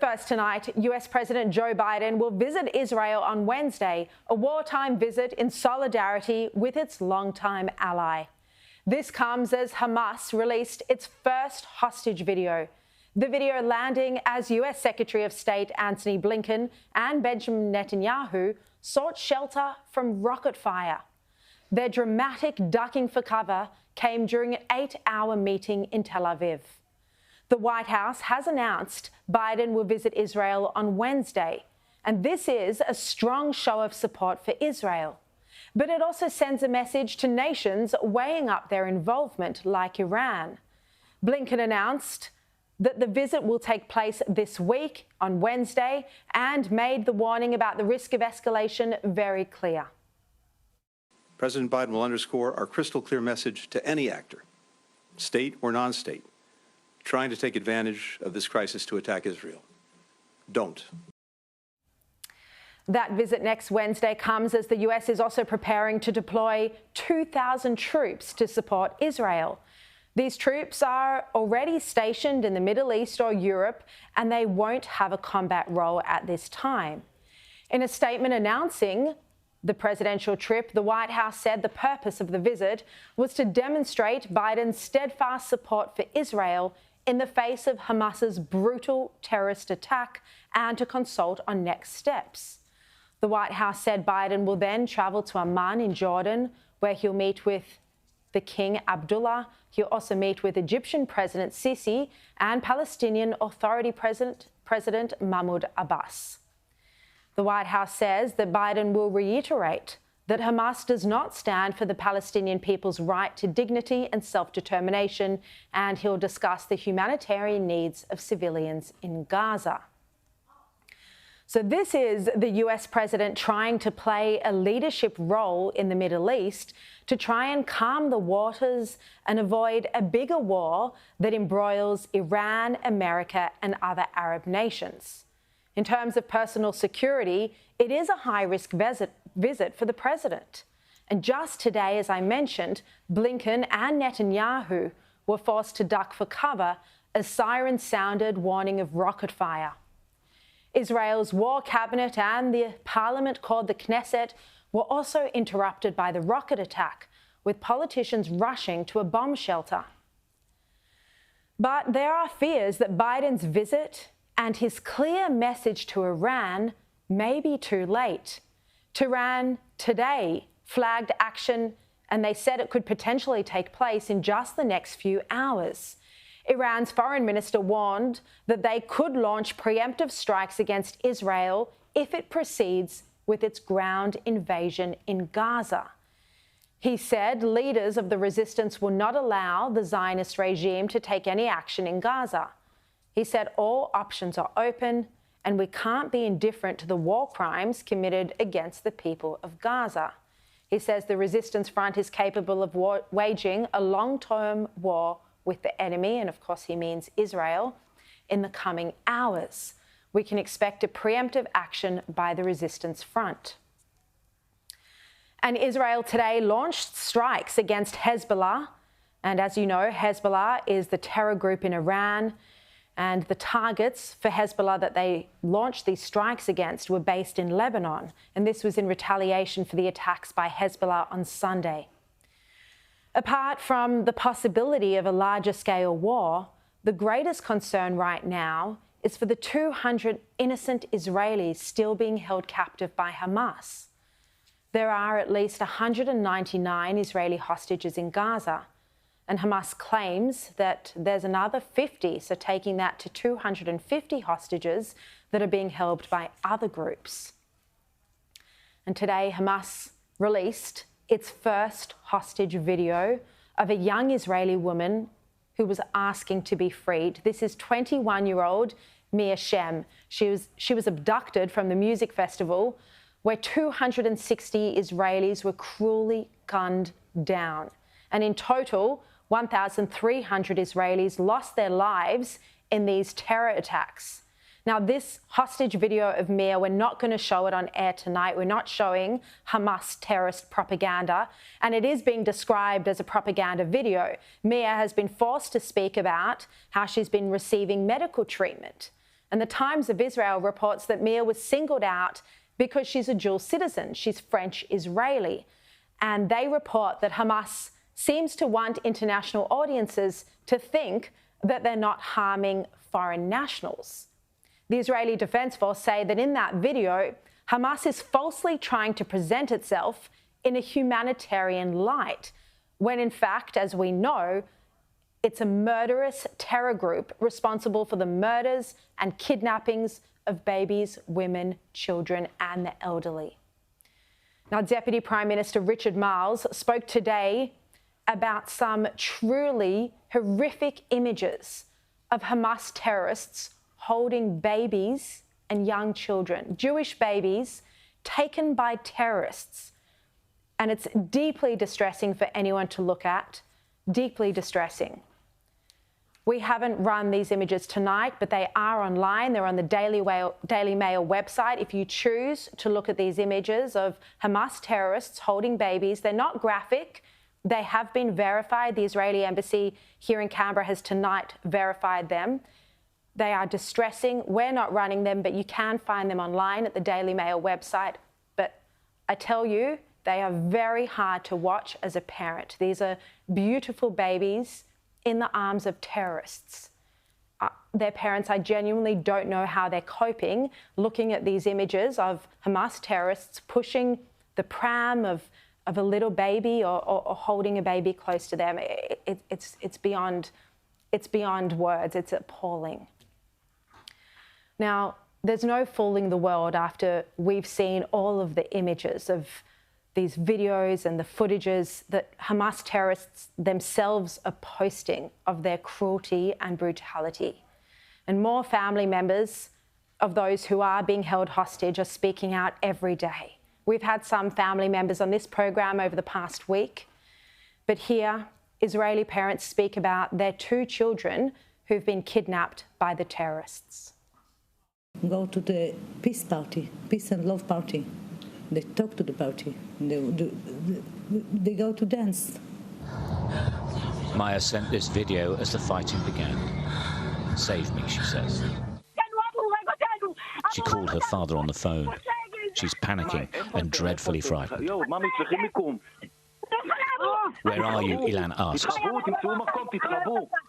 first tonight, US President Joe Biden will visit Israel on Wednesday, a wartime visit in solidarity with its longtime ally. This comes as Hamas released its first hostage video. The video landing as US Secretary of State Antony Blinken and Benjamin Netanyahu sought shelter from rocket fire. Their dramatic ducking for cover came during an 8-hour meeting in Tel Aviv. The White House has announced Biden will visit Israel on Wednesday, and this is a strong show of support for Israel. But it also sends a message to nations weighing up their involvement, like Iran. Blinken announced that the visit will take place this week on Wednesday and made the warning about the risk of escalation very clear. President Biden will underscore our crystal clear message to any actor, state or non-state, trying to take advantage of this crisis to attack Israel. Don't. That visit next Wednesday comes as the US is also preparing to deploy 2,000 troops to support Israel. These troops are already stationed in the Middle East or Europe, and they won't have a combat role at this time. In a statement announcing the presidential trip, the White House said the purpose of the visit was to demonstrate Biden's steadfast support for Israel in the face of Hamas's brutal terrorist attack and to consult on next steps. The White House said Biden will then travel to Amman in Jordan, where he'll meet with the King Abdullah. He'll also meet with Egyptian President Sisi and Palestinian Authority President Mahmoud Abbas. The White House says that Biden will reiterate that Hamas does not stand for the Palestinian people's right to dignity and self-determination, and he'll discuss the humanitarian needs of civilians in Gaza. So this is the US president trying to play a leadership role in the Middle East to try and calm the waters and avoid a bigger war that embroils Iran, America, and other Arab nations. In terms of personal security, it is a high-risk visit for the president. And just today, as I mentioned, Blinken and Netanyahu were forced to duck for cover as sirens sounded warning of rocket fire. Israel's war cabinet and the parliament called the Knesset were also interrupted by the rocket attack, with politicians rushing to a bomb shelter. But there are fears that Biden's visit and his clear message to Iran may be too late. Tehran today flagged action, and they said it could potentially take place in just the next few hours. Iran's foreign minister warned that they could launch preemptive strikes against Israel if it proceeds with its ground invasion in Gaza. He said leaders of the resistance will not allow the Zionist regime to take any action in Gaza. He said all options are open and we can't be indifferent to the war crimes committed against the people of Gaza. He says the resistance front is capable of waging a long-term war with the enemy, and of course he means Israel, in the coming hours. We can expect a preemptive action by the resistance front. And Israel today launched strikes against Hezbollah. And as you know, Hezbollah is the terror group in Iran. And the targets for Hezbollah that they launched these strikes against were based in Lebanon. And this was in retaliation for the attacks by Hezbollah on Sunday. Apart from the possibility of a larger scale war, the greatest concern right now is for the 200 innocent Israelis still being held captive by Hamas. There are at least 199 Israeli hostages in Gaza, and Hamas claims that there's another 50, so taking that to 250 hostages that are being held by other groups. And today, Hamas released its first hostage video of a young Israeli woman who was asking to be freed. This is 21-year-old Mia Shem. She was abducted from the music festival where 260 Israelis were cruelly gunned down. And in total, 1,300 Israelis lost their lives in these terror attacks. Now, this hostage video of Mia, we're not going to show it on air tonight. We're not showing Hamas terrorist propaganda, and it is being described as a propaganda video. Mia has been forced to speak about how she's been receiving medical treatment. And the Times of Israel reports that Mia was singled out because she's a dual citizen. She's French-Israeli. And they report that Hamas seems to want international audiences to think that they're not harming foreign nationals. The Israeli Defense Force say that in that video, Hamas is falsely trying to present itself in a humanitarian light, when in fact, as we know, it's a murderous terror group responsible for the murders and kidnappings of babies, women, children, and the elderly. Now, Deputy Prime Minister Richard Marles spoke today about some truly horrific images of Hamas terrorists holding babies and young children, Jewish babies taken by terrorists. And it's deeply distressing for anyone to look at, deeply distressing. We haven't run these images tonight, but they are online. They're on the Daily Mail website. If you choose to look at these images of Hamas terrorists holding babies, they're not graphic. They have been verified. The Israeli embassy here in Canberra has tonight verified them. They are distressing. We're not running them, but you can find them online at the Daily Mail website. But I tell you, they are very hard to watch as a parent. These are beautiful babies in the arms of terrorists. Their parents, I genuinely don't know how they're coping looking at these images of Hamas terrorists pushing the pram of a little baby or holding a baby close to them. It's beyond words. It's appalling. Now, there's no fooling the world after we've seen all of the images of these videos and the footages that Hamas terrorists themselves are posting of their cruelty and brutality. And more family members of those who are being held hostage are speaking out every day. We've had some family members on this program over the past week, but here, Israeli parents speak about their 2 children who've been kidnapped by the terrorists. Go to the peace party, peace and love party. They talk to the party. They go to dance. Maya sent this video as the fighting began. Save me, she says. She called her father on the phone. She's panicking and dreadfully frightened. Where are you? Ilan asks.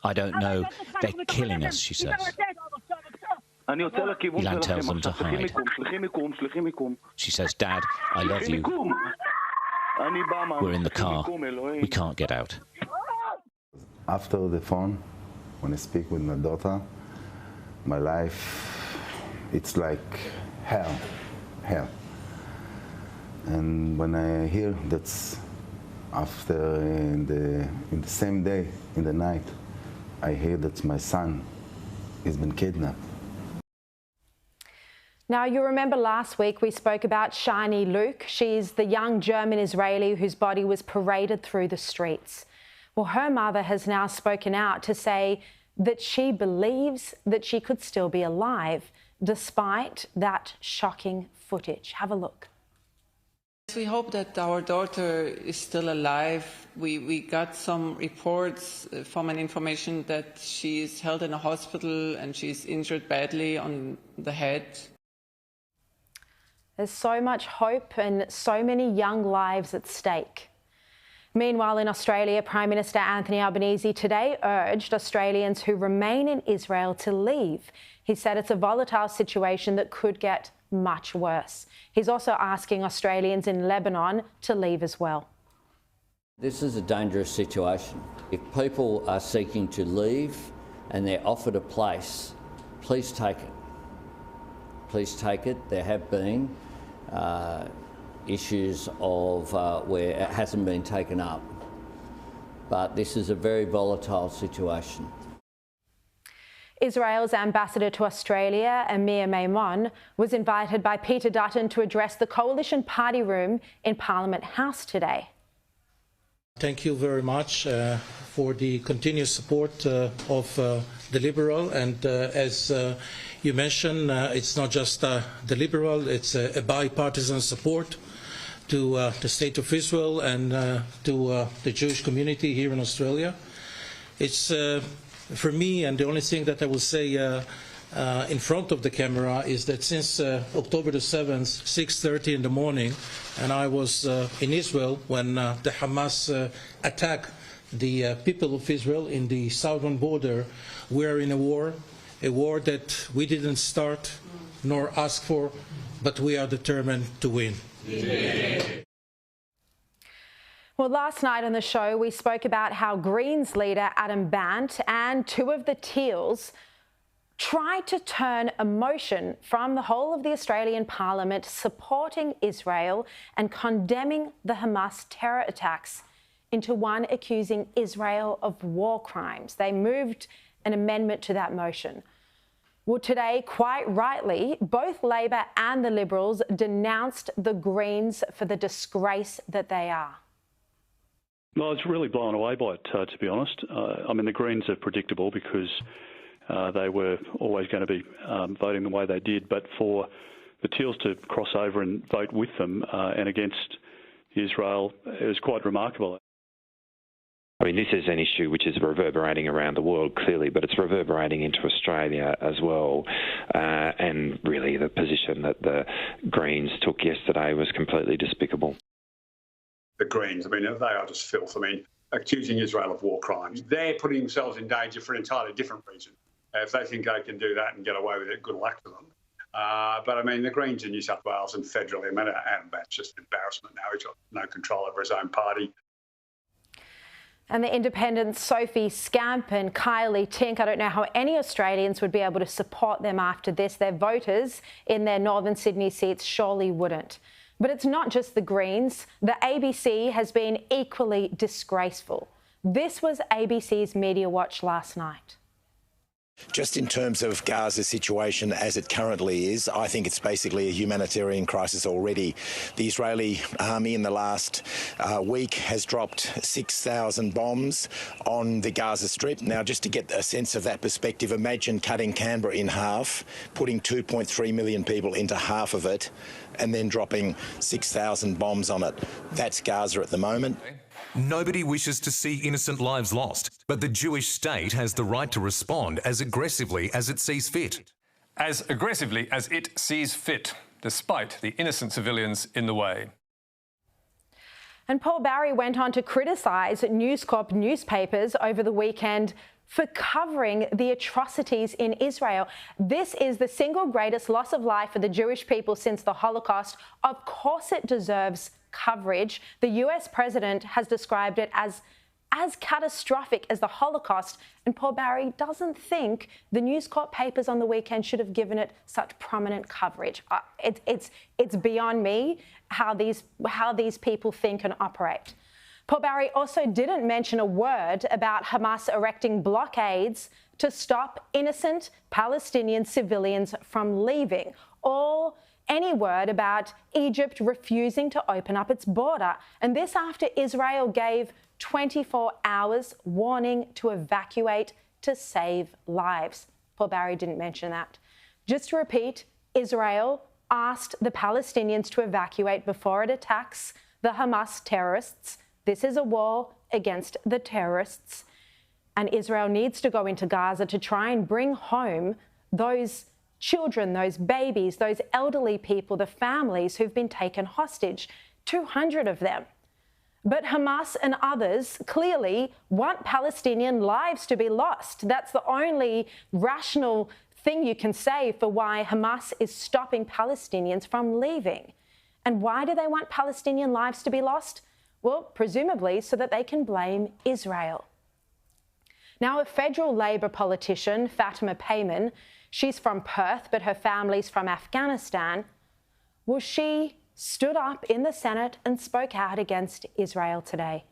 I don't know. They're killing us, she says. Ilan tells them to hide. She says, Dad, I love you. We're in the car. We can't get out. After the phone, when I speak with my daughter, my life, it's like hell. And when I hear that's after in the same day, in the night, I hear that my son has been kidnapped. Now, you remember last week we spoke about Shani Luke. She's the young German Israeli whose body was paraded through the streets. Well, her mother has now spoken out to say that she believes that she could still be alive despite that shocking footage. Have a look. We hope that our daughter is still alive. We got some reports from an information that she is held in a hospital and she's injured badly on the head. There's so much hope and so many young lives at stake. Meanwhile, in Australia, Prime Minister Anthony Albanese today urged Australians who remain in Israel to leave. He said it's a volatile situation that could get much worse. He's also asking Australians in Lebanon to leave as well. This is a dangerous situation. If people are seeking to leave and they're offered a place, please take it. Please take it. There have been issues of where it hasn't been taken up, but this is a very volatile situation. Israel's ambassador to Australia, Amir Maimon, was invited by Peter Dutton to address the Coalition Party Room in Parliament House today. Thank you very much for the continuous support of the Liberal, and as you mentioned, it's not just the Liberal, it's a bipartisan support to the State of Israel and to the Jewish community here in Australia. It's for me, and the only thing that I will say in front of the camera is that since October the 7th, 6:30 in the morning, and I was in Israel when the Hamas attacked the people of Israel in the southern border, we are in a war that we didn't start nor ask for, but we are determined to win. Yeah. Well, last night on the show, we spoke about how Greens leader Adam Bandt and two of the Teals tried to turn a motion from the whole of the Australian Parliament supporting Israel and condemning the Hamas terror attacks into one accusing Israel of war crimes. They moved an amendment to that motion. Well, today, quite rightly, both Labor and the Liberals denounced the Greens for the disgrace that they are. Well, I was really blown away by it, to be honest. I mean, the Greens are predictable because they were always going to be voting the way they did. But for the Teals to cross over and vote with them and against Israel, it was quite remarkable. I mean, this is an issue which is reverberating around the world, clearly, but it's reverberating into Australia as well. And really, the position that the Greens took yesterday was completely despicable. The Greens, I mean, they are just filth. I mean, accusing Israel of war crimes. They're putting themselves in danger for an entirely different reason. If they think they can do that and get away with it, good luck to them. But, I mean, the Greens in New South Wales and federally, I mean, Adam Bandt's just an embarrassment now. He's got no control over his own party. And the independents Sophie Scamp and Kylie Tink, I don't know how any Australians would be able to support them after this. Their voters in their northern Sydney seats surely wouldn't. But it's not just the Greens. The ABC has been equally disgraceful. This was ABC's Media Watch last night. Just in terms of Gaza's situation as it currently is, I think it's basically a humanitarian crisis already. The Israeli army in the last week has dropped 6,000 bombs on the Gaza Strip. Now, just to get a sense of that perspective, imagine cutting Canberra in half, putting 2.3 million people into half of it, and then dropping 6,000 bombs on it. That's Gaza at the moment. Nobody wishes to see innocent lives lost, but the Jewish state has the right to respond as aggressively as it sees fit. As aggressively as it sees fit, despite the innocent civilians in the way. And Paul Barry went on to criticise News Corp newspapers over the weekend for covering the atrocities in Israel. This is the single greatest loss of life for the Jewish people since the Holocaust. Of course it deserves coverage. The US president has described it as catastrophic as the Holocaust, and Paul Barry doesn't think the News Corp papers on the weekend should have given it such prominent coverage. It's beyond me how these people think and operate. Paul Barry also didn't mention a word about Hamas erecting blockades to stop innocent Palestinian civilians from leaving, or any word about Egypt refusing to open up its border. And this after Israel gave 24 hours warning to evacuate to save lives. Paul Barry didn't mention that. Just to repeat, Israel asked the Palestinians to evacuate before it attacks the Hamas terrorists. This is a war against the terrorists. And Israel needs to go into Gaza to try and bring home those children, those babies, those elderly people, the families who've been taken hostage, 200 of them. But Hamas and others clearly want Palestinian lives to be lost. That's the only rational thing you can say for why Hamas is stopping Palestinians from leaving. And why do they want Palestinian lives to be lost? Well, presumably so that they can blame Israel. Now, a federal Labor politician, Fatima Payman, she's from Perth, but her family's from Afghanistan. Well, she stood up in the Senate and spoke out against Israel today.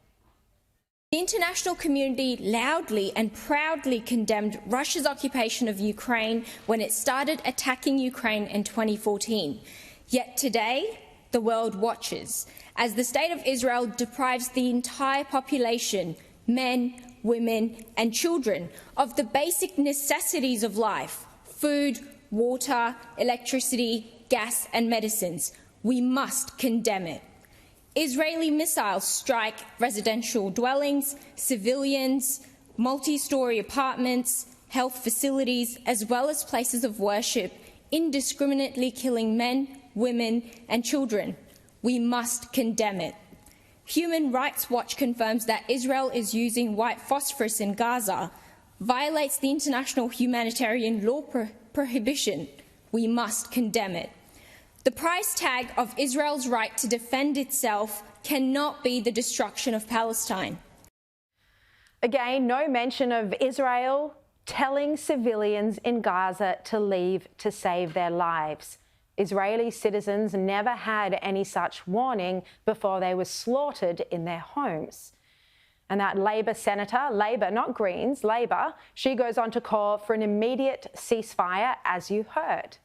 The international community loudly and proudly condemned Russia's occupation of Ukraine when it started attacking Ukraine in 2014. Yet today, the world watches as the State of Israel deprives the entire population, men, women and children, of the basic necessities of life: food, water, electricity, gas and medicines. We must condemn it. Israeli missiles strike residential dwellings, civilians, multi-storey apartments, health facilities, as well as places of worship, indiscriminately killing men, women and children. We must condemn it. Human Rights Watch confirms that Israel is using white phosphorus in Gaza, violates the international humanitarian law prohibition. We must condemn it. The price tag of Israel's right to defend itself cannot be the destruction of Palestine. Again, no mention of Israel telling civilians in Gaza to leave to save their lives. Israeli citizens never had any such warning before they were slaughtered in their homes. And that Labor senator, Labor, not Greens, Labor, she goes on to call for an immediate ceasefire, as you heard.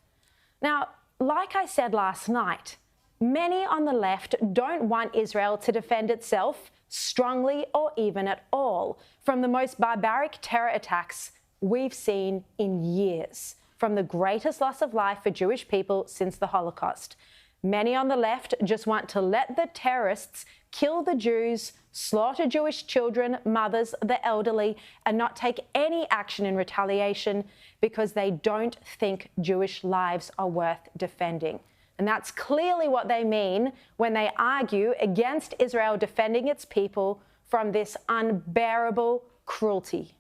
Now, like I said last night, many on the left don't want Israel to defend itself strongly or even at all from the most barbaric terror attacks we've seen in years, from the greatest loss of life for Jewish people since the Holocaust. Many on the left just want to let the terrorists kill the Jews, slaughter Jewish children, mothers, the elderly, and not take any action in retaliation because they don't think Jewish lives are worth defending. And that's clearly what they mean when they argue against Israel defending its people from this unbearable cruelty.